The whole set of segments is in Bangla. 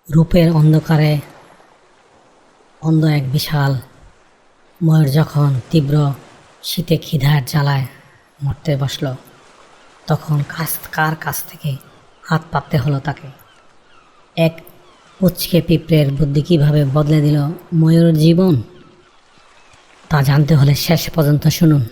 রূপের অন্ধকারে অন্ধ এক বিশাল ময়ূর যখন তীব্র শীতে ক্ষিধার জ্বালায় মরতে বসল, তখন কার কাছ থেকে হাত পাততে হলো তাকে। এক উচকে পিঁপড়ের বুদ্ধি কীভাবে বদলে দিল ময়ূরের জীবন, তা জানতে হলে শেষ পর্যন্ত শুনুন।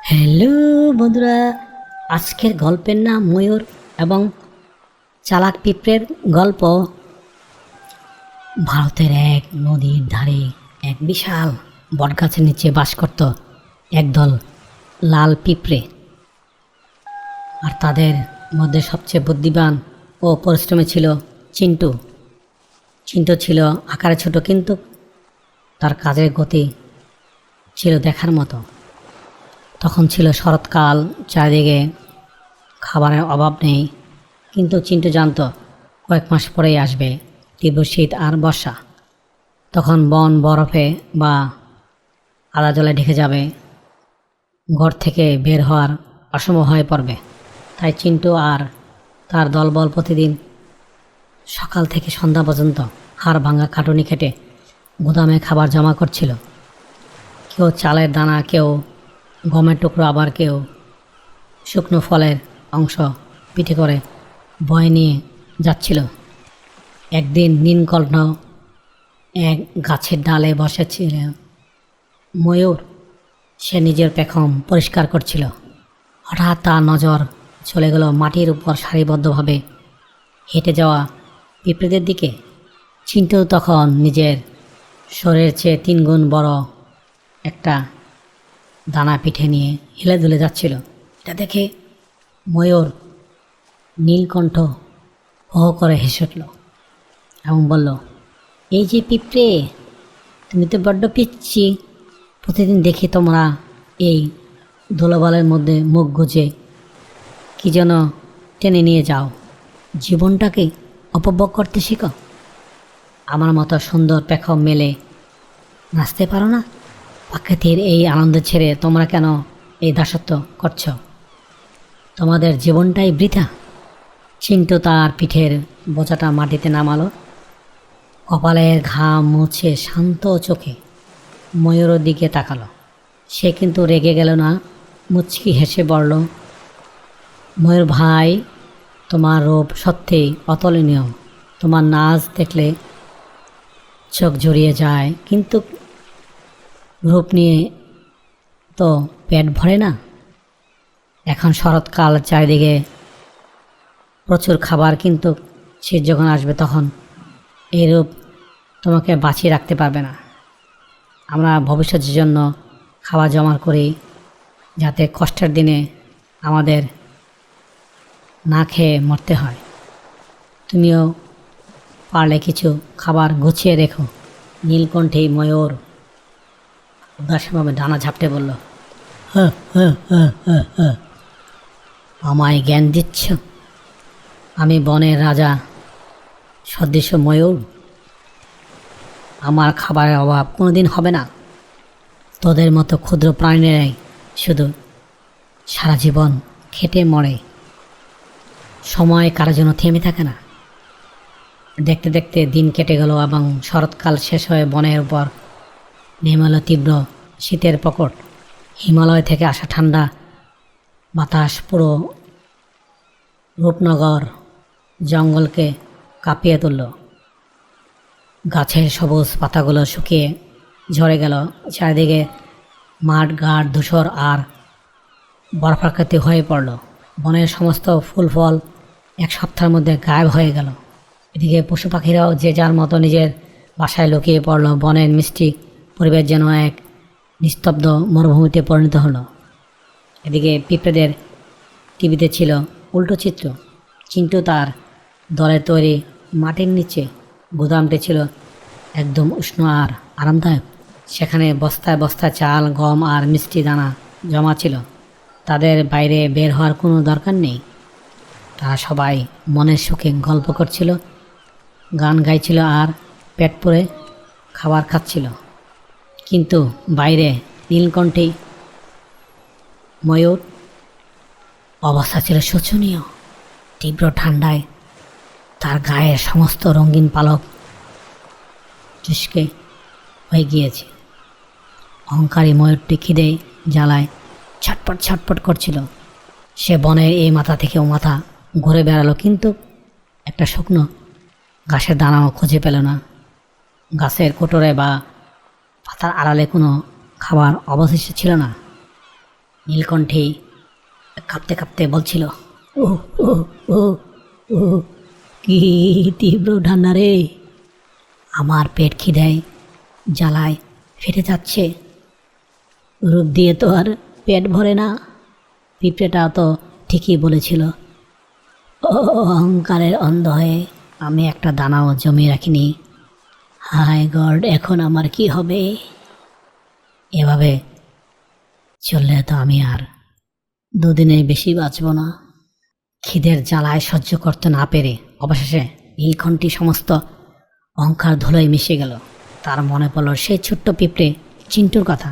হ্যালো বন্ধুরা, আজকের গল্পের নাম ময়ূর এবং চালাক পিঁপড়ের গল্প। ভারতের এক নদীর ধারে এক বিশাল বটগাছের নিচে বাস করত একদল লাল পিঁপড়ে। আর তাদের মধ্যে সবচেয়ে বুদ্ধিমান ও পরিশ্রমী ছিল চিন্টু। চিন্টু ছিল আকারে ছোট, কিন্তু তার কাজের গতি ছিল দেখার মতো। তখন ছিল শরৎকাল, চারিদিকে খাবারের অভাব নেই, কিন্তু চিন্টু জানত কয়েক মাস পরেই আসবে তীব্র শীত আর বর্ষা। তখন বন বরফে বা আদা জলে ঢেকে যাবে, ঘর থেকে বের হওয়ার অসম্ভব হয়ে পড়বে। তাই চিন্টু আর তার দলবল প্রতিদিন সকাল থেকে সন্ধ্যা পর্যন্ত হাড় ভাঙা খাটুনি খেটে গুদামে খাবার জমা করছিল। কেউ চালের দানা, কেউ গমের টুকরো, আবার কেউ শুকনো ফলের অংশ পিঠে করে বয়ে নিয়ে যাচ্ছিল। একদিন নীলকণ্ঠ এক গাছের ডালে বসেছিল ময়ূর। সে নিজের পেখম পরিষ্কার করছিল। হঠাৎ তার নজর চলে গেল মাটির উপর সারিবদ্ধভাবে হেঁটে যাওয়া পিঁপড়েদের দিকে। চিন্টু তখন নিজের শরীরের চেয়ে 3 গুণ বড় একটা দানা পিঠে নিয়ে হেলে দুলে যাচ্ছিল। এটা দেখে ময়ূর নীলকণ্ঠ হো করে হেসে উঠল এবং বলল, এই যে পিঁপড়ে, তুমি তো বড্ড পিচ্ছি। প্রতিদিন দেখি তোমরা এই ধুলোবালের মধ্যে মুখ গুজে কি যেন টেনে নিয়ে যাও। জীবনটাকে উপভোগ করতে শিখো। আমার মতো সুন্দর পেখম মেলে নাচতে পারো না? প্রকৃতির এই আনন্দ ছেড়ে তোমরা কেন এই দাসত্ব করছো? তোমাদের জীবনটাই বৃথা। চিন্টু তার পিঠের বোঝাটা মাটিতে নামালো, কপালের ঘাম মুছে শান্ত চোখে ময়ূরের দিকে তাকালো। সে কিন্তু রেগে গেল না, মুচকি হেসে বলল, ময়ূর ভাই, তোমার রূপ সত্যিই অতুলনীয়। তোমার নাচ দেখলে চোখ জড়িয়ে যায়, কিন্তু রূপ নিয়ে তো পেট ভরে না। এখন শরৎকাল, চারিদিকে প্রচুর খাবার, কিন্তু শীত যখন আসবে তখন এই রূপ তোমাকে বাঁচিয়ে রাখতে পারবে না। আমরা ভবিষ্যতের জন্য খাবার জমা করি, যাতে কষ্টের দিনে আমাদের না খেয়ে মরতে হয়। তুমিও পারলে কিছু খাবার গুছিয়ে রেখো। নীলকণ্ঠী ময়ূর উদাসীনভাবে ডানা ঝাপটে বলল, হ্যাঁ হ্যাঁ হ্যাঁ হ্যাঁ হ্যাঁ, আমায় জ্ঞান দিচ্ছ? আমি বনের রাজা সদৃশ ময়ূর। আমার খাবারের অভাব কোনোদিন হবে না। তোদের মতো ক্ষুদ্র প্রাণীরাই শুধু সারা জীবন খেটে মরে, সময় কারোর জন্য থেমে থাকে না। দেখতে দেখতে দিন কেটে গেল এবং শরৎকাল শেষ হয়ে বনের উপর নেমে এলো তীব্র শীতের প্রকট। হিমালয় থেকে আসা ঠান্ডা বাতাস পুরো রূপনগর জঙ্গলকে কাঁপিয়ে তুলল। গাছের সবুজ পাতাগুলো শুকিয়ে ঝরে গেল, চারিদিকে মাঠ ঘাট ধূসর আর বরফাকৃতি হয়ে পড়ল। বনের সমস্ত ফুল ফল 1 সপ্তাহের মধ্যে গায়েব হয়ে গেল। এদিকে পশু পাখিরাও যে যার মতো নিজের বাসায় লুকিয়ে পড়ল। বনের মিষ্টি পরিবেশ যেন এক নিস্তব্ধ মরুভূমিতে পরিণত হলো। এদিকে পিঁপড়েদের টিভিতে ছিল উল্টো চিত্র। চিন্টু তার দলের তৈরি মাটির নিচে গুদামটি ছিল একদম উষ্ণ আর আরামদায়ক। সেখানে বস্তায় বস্তায় চাল, গম আর মিষ্টি দানা জমা ছিল। তাদের বাইরে বের হওয়ার কোনো দরকার নেই। তারা সবাই মনের সুখে গল্প করছিল, গান গাইছিল আর পেট পুরে খাবার খাচ্ছিল। কিন্তু বাইরে নীলকণ্ঠী ময়ূর অবস্থা ছিল শোচনীয়। তীব্র ঠান্ডায় তার গায়ের সমস্ত রঙিন পালক চুষকে হয়ে গিয়েছে। অহংকারী ময়ূরটি খিদে জ্বালায় ছটপট ছটপট করছিল। সে বনের এই মাথা থেকে ও মাথা ঘুরে বেড়ালো, কিন্তু একটা শুকনো ঘাসের দানাও খুঁজে পেল না। গাছের কোটরে বা পাতার আড়ালে কোনো খাবার অবশিষ্ট ছিল না। নীলকণ্ঠী কাঁপতে কাঁপতে বলছিল, ও ও ও ও কি তীব্র ঠান্ডা রে! আমার পেট খিদায় জ্বালায় ফেটে যাচ্ছে। রূপ দিয়ে তো আর পেট ভরে না। পিঁপড়েটা তো ঠিকই বলেছিল। ও অহংকারের অন্ধ হয়ে আমি একটা দানাও জমিয়ে রাখিনি। হায় গড, এখন আমার কি হবে? এভাবে চললে তো আমি আর দুদিনের বেশি বাঁচব না। খিদের জ্বালায় সহ্য করতে না পেরে অবশেষে নীলকণ্ঠী সমস্ত অহংকার ধুলোয় মিশে গেল। তার মনে পড়ল সেই ছোট্ট পিঁপড়ে চিন্টুর কথা।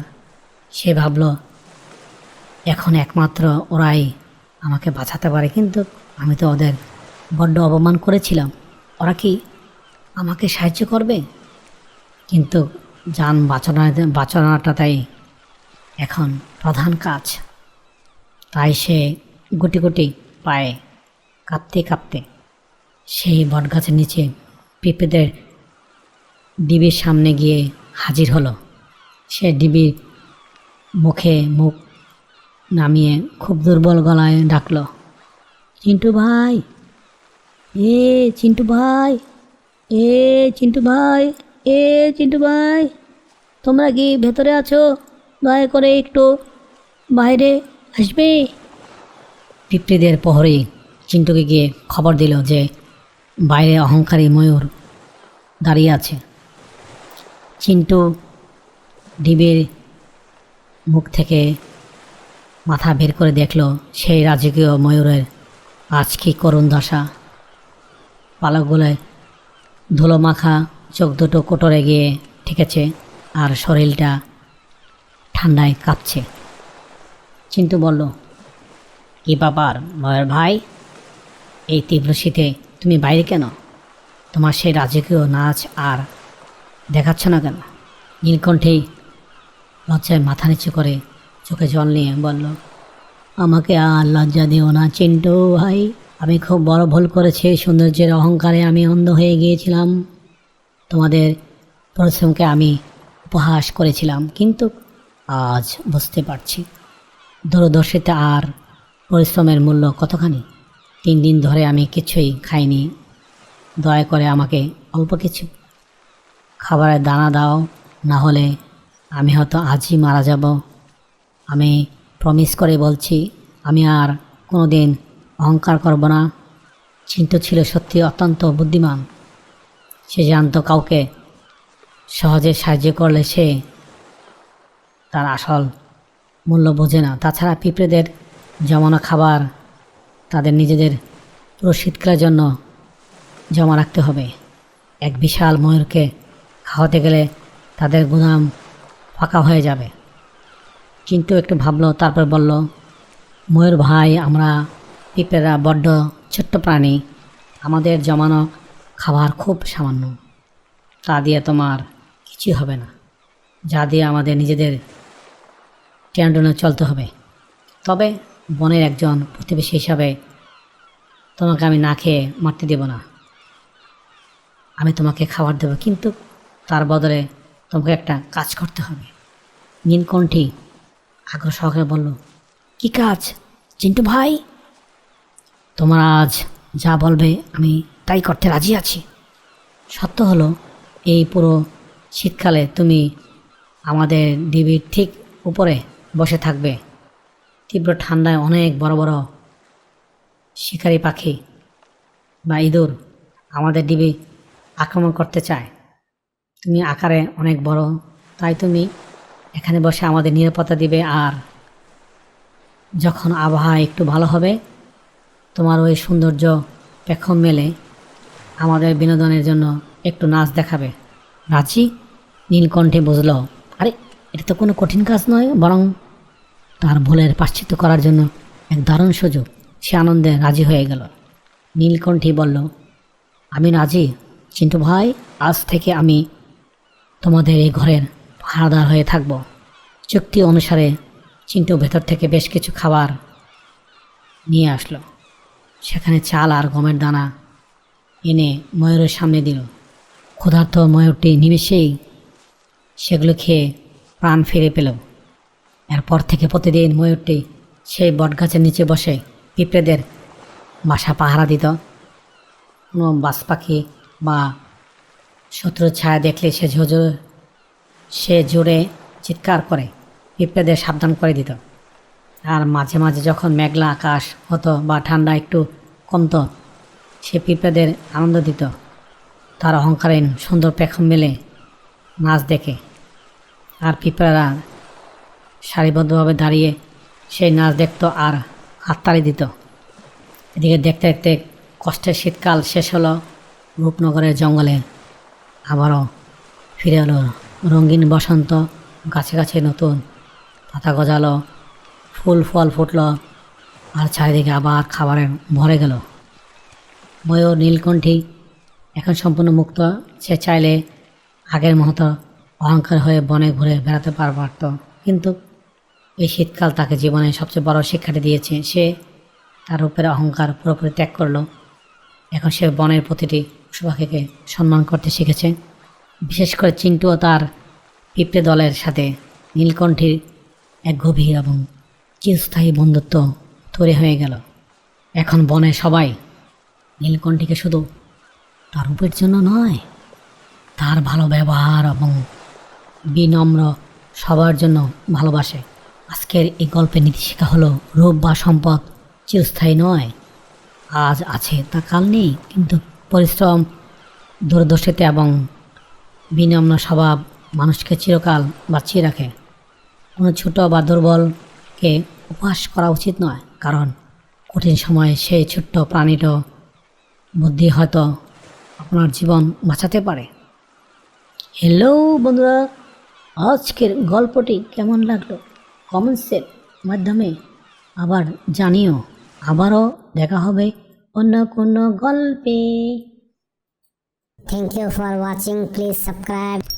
সে ভাবল, এখন একমাত্র ওরাই আমাকে বাঁচাতে পারে, কিন্তু আমি তো ওদের বড্ড অপমান করেছিলাম। ওরা কি আমাকে সাহায্য করবে? কিন্তু যান বাঁচানোটা তাই এখন প্রধান কাজ। তাই সে গুটি গুটি পায়ে কাঁপতে কাঁপতে সেই বটগাছের নিচে পিঁপড়েদের ডিবির সামনে গিয়ে হাজির হলো। সে ডিবির মুখে মুখ নামিয়ে খুব দুর্বল গলায় ডাকল, চিন্টু ভাই, এ চিন্টু ভাই, এ চিন্টু ভাই, এ চিন্টু ভাই, তোমরা কি ভেতরে আছো? দয়া করে একটু বাইরে আসবে? পিঁপড়েদের প্রহরী চিন্টুকে গিয়ে খবর দিল যে বাইরে অহংকারী ময়ূর দাঁড়িয়ে আছে। চিন্টু ডিবির মুখ থেকে মাথা বের করে দেখল সেই রাজকীয় ময়ূরের আজ কি করুণ দশা। পালকগুলোয় ধুলো মাখা, চোখ দুটো কোটরে গিয়ে ঠেকেছে, আর শরীরটা ঠান্ডায় কাঁপছে। চিন্টু বলল, কি ব্যাপার ময়ূর ভাই? এই তীব্র শীতে তুমি বাইরে কেন? তোমার সেই রাজকীয় নাচ আর দেখাচ্ছ না কেন? নীলকণ্ঠী লজ্জায় মাথা নিচু করে চোখে জল নিয়ে বলল, আমাকে আর লজ্জা দিও না চিন্টু ভাই। আমি খুব বড় ভুল করেছি। সৌন্দর্যের অহংকারে আমি অন্ধ হয়ে গিয়েছিলাম। তোমাদের পরিশ্রমকে আমি উপহাস করেছিলাম, কিন্তু আজ বুঝতে পারছি দূরদর্শিতা আর পরিশ্রমের মূল্য কতখানি। 3 দিন ধরে আমি কিছুই খাইনি। দয়া করে আমাকে অল্প কিছু খাবারের দানা দাও, না হলে আমি হয়তো আজই মারা যাব। আমি প্রমিস করে বলছি, আমি আর কোনো দিন অহংকার করব না। চিন্টু ছিল সত্যি অত্যন্ত বুদ্ধিমান। সে জানতো কাউকে সহজে সাহায্য করলে সে তার আসল মূল্য বোঝে না। তাছাড়া পিঁপড়েদের জমানো খাবার তাদের নিজেদের পুরো শীতকালের জন্য জমা রাখতে হবে। এক বিশাল ময়ূরকে খাওয়াতে গেলে তাদের গুদাম ফাঁকা হয়ে যাবে। কিন্তু একটু ভাবলো, তারপর বলল, ময়ূর ভাই, আমরা পিঁপড়েরা বড্ড ছোট্ট প্রাণী। আমাদের জমানো খাবার খুব সামান্য। তা দিয়ে তোমার কিছুই হবে না, যা দিয়ে আমাদের নিজেদের টেনে চলতে হবে। তবে বনের একজন প্রতিবেশী হিসাবে তোমাকে আমি না খেয়ে মারতে দেব না। আমি তোমাকে খাবার দেব, কিন্তু তার বদলে তোমাকে একটা কাজ করতে হবে। নীলকণ্ঠী আগ্রহ সহকারে বলল, কি কাজ চিন্টু ভাই? তোমার আজ যা বলবে আমি তাই করতে রাজি আছি। সত্য হলো, এই পুরো শীতকালে তুমি আমাদের ডিবির ঠিক উপরে বসে থাকবে। তীব্র ঠান্ডায় অনেক বড় বড় শিকারি পাখি বা ইঁদুর আমাদের ডিবি আক্রমণ করতে চায়। তুমি আকারে অনেক বড়, তাই তুমি এখানে বসে আমাদের নিরাপত্তা দিবে। আর যখন আবহাওয়া একটু ভালো হবে, তোমার ওই সৌন্দর্য পেখম মেলে আমাদের বিনোদনের জন্য একটু নাচ দেখাবে। রাজি? নীলকণ্ঠী বুঝল, আরে এটা তো কোনো কঠিন কাজ নয়, বরং তার ভুলের প্রায়শ্চিত্ত করার জন্য এক দারুণ সুযোগ। সে আনন্দে রাজি হয়ে গেল। নীলকণ্ঠী বলল, আমি রাজি চিন্টু ভাই, আজ থেকে আমি তোমাদের এই ঘরের পাহারাদার হয়ে থাকব। চুক্তি অনুসারে চিন্টু ভেতর থেকে বেশ কিছু খাবার নিয়ে আসলো। সেখানে চাল আর গমের দানা এনে ময়ূরের সামনে দিল। ক্ষুধার্ত ময়ূরটি নিমেষেই সেগুলো খেয়ে প্রাণ ফিরে পেল। এরপর থেকে প্রতিদিন ময়ূরটি সেই বটগাছের নিচে বসে পিঁপড়েদের বাসা পাহারা দিত। কোনো বাজ পাখি বা শত্রুর ছায়া দেখলে সে জোরে চিৎকার করে পিঁপড়েদের সাবধান করে দিত। আর মাঝে মাঝে যখন মেঘলা আকাশ হতো বা ঠান্ডা একটু কমতো, সে পিঁপড়েদের আনন্দ দিত। তার অহংকারীন সুন্দর পেখম মেলে নাচ দেখে, আর পিঁপড়েরা সারিবদ্ধভাবে দাঁড়িয়ে সেই নাচ দেখত আর হাততালি দিত। এদিকে দেখতে দেখতে কষ্টের শীতকাল শেষ হলো। রূপনগরের জঙ্গলে আবারও ফিরে এলো রঙিন বসন্ত। গাছে গাছে নতুন পাতা গজালো, ফুল ফল ফুটলো, আর চারিদিকে আবার খাবারে ভরে গেল। ময়ূর নীলকণ্ঠী এখন সম্পূর্ণ মুক্ত। সে চাইলে আগের মতো অহংকার হয়ে বনে ঘুরে বেড়াতে পারত, কিন্তু এই শীতকাল তাকে জীবনে সবচেয়ে বড় শিক্ষাটি দিয়েছে। সে তার উপরে অহংকার পুরোপুরি ত্যাগ করলো। এখন সে বনের প্রতিটি পশু পাখিকে সম্মান করতে শিখেছে। বিশেষ করে চিন্টু ও তার পিঁপড়ে দলের সাথে নীলকণ্ঠীর এক গভীর এবং চিরস্থায়ী বন্ধুত্ব তৈরি হয়ে গেল। এখন বনে সবাই নীলকণ্ঠীকে শুধু তার রূপের জন্য নয়, তার ভালো ব্যবহার এবং বিনম্র সবার জন্য ভালোবাসে। আজকের এই গল্পের নীতিশিক্ষা হলো, রূপ বা সম্পদ চিরস্থায়ী নয়। আজ আছে তা কাল নেই, কিন্তু পরিশ্রম, দূরদর্শিতা এবং বিনম্র স্বভাব মানুষকে চিরকাল বাঁচিয়ে রাখে। কোনো ছোট বা দুর্বলকে উপহাস করা উচিত নয়, কারণ কঠিন সময়ে সেই ছোট্ট প্রাণীটা বুদ্ধি হয়তো আপনার জীবন বাঁচাতে পারে। হ্যালো বন্ধুরা, আজকের গল্পটি কেমন লাগলো কমেন্টসের মাধ্যমে আবার জানিও। আবারও দেখা হবে অন্য কোনো গল্পে। Thank you for watching. Please subscribe.